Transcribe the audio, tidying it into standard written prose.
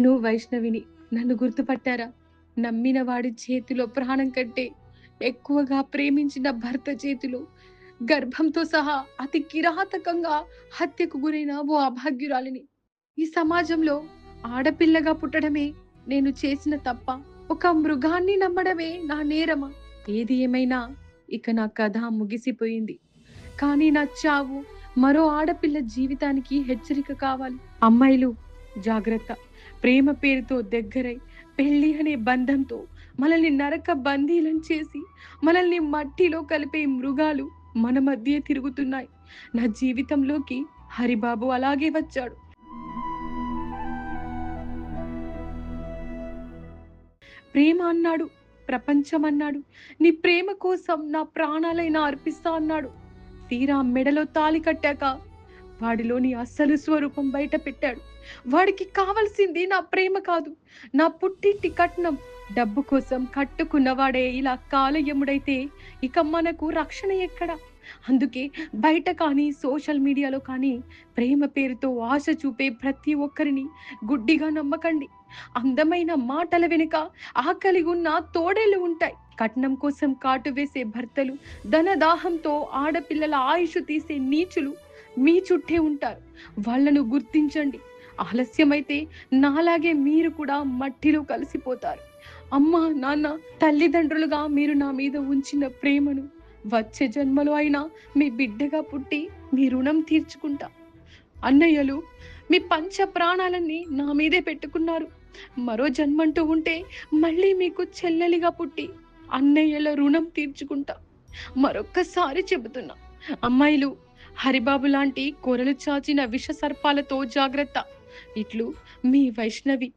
నేను వైష్ణవిని. నన్ను గుర్తుపట్టారా? నమ్మిన వాడి చేతిలో ప్రాణం కంటే ఎక్కువగా ప్రేమించిన భర్త చేతిలో గర్భంతో సహా అతి కిరాతకంగా హత్యకు గురైన ఓ అభాగ్యురాలిని. ఈ సమాజంలో ఆడపిల్లగా పుట్టడమే నేను చేసిన తప్ప? ఒక మృగాన్ని నమ్మడమే నా నేరమా? ఏది ఏమైనా ఇక నా కథ ముగిసిపోయింది. కానీ నా చావు మరో ఆడపిల్ల జీవితానికి హెచ్చరిక కావాలి. అమ్మాయిలు జాగ్రత్త. ప్రేమ పేరుతో దగ్గరై పెళ్లి అనే బంధంతో మనల్ని నరక బందీలను చేసి మనల్ని మట్టిలో కలిపే మృగాలు మన మధ్య తిరుగుతున్నాయి. నా జీవితంలోకి హరిబాబు అలాగే వచ్చాడు. ప్రేమ అన్నాడు, ప్రపంచం అన్నాడు, నీ ప్రేమ కోసం నా ప్రాణాలైనా అర్పిస్తా అన్నాడు. తీరా మెడలో తాళి కట్టాక వాడిలోని అసలు స్వరూపం బయట పెట్టాడు. వాడికి కావలసింది నా ప్రేమ కాదు, నా పుట్టింటి కట్నం. డబ్బు కోసం కట్టుకున్నవాడే ఇలా కాలయముడైతే ఇక మనకు రక్షణ ఎక్కడ? అందుకే బయట కానీ సోషల్ మీడియాలో కానీ ప్రేమ పేరుతో ఆశ చూపే ప్రతి ఒక్కరిని గుడ్డిగా నమ్మకండి. అందమైన మాటల వెనుక ఆకలి ఉన్న తోడేళ్లు ఉంటాయి. కట్నం కోసం కాటు వేసే భర్తలు, ధనదాహంతో ఆడపిల్లల ఆయుష్ తీసే నీచులు మీ చుట్టే ఉంటారు. వాళ్ళను గుర్తించండి. ఆలస్యమైతే నాలాగే మీరు కూడా మట్టిలో కలిసిపోతారు. అమ్మ, నాన్న, తల్లిదండ్రులుగా మీరు నా మీద ఉంచిన ప్రేమను వచ్చే జన్మలో అయినా మీ బిడ్డగా పుట్టి మీ రుణం తీర్చుకుంటా. అన్నయ్యలు, మీ పంచ ప్రాణాలన్నీ నా మీదే పెట్టుకున్నారు. మరో జన్మంటూ ఉంటే మళ్ళీ మీకు చెల్లెలిగా పుట్టి అన్నయ్యల రుణం తీర్చుకుంటా. మరొక్కసారి చెబుతున్నా, అమ్మాయిలు, హరిబాబు లాంటి కొరలు చాచిన విష సర్పాలతో జాగ్రత్త. ఇట్లు మీ వైష్ణవి.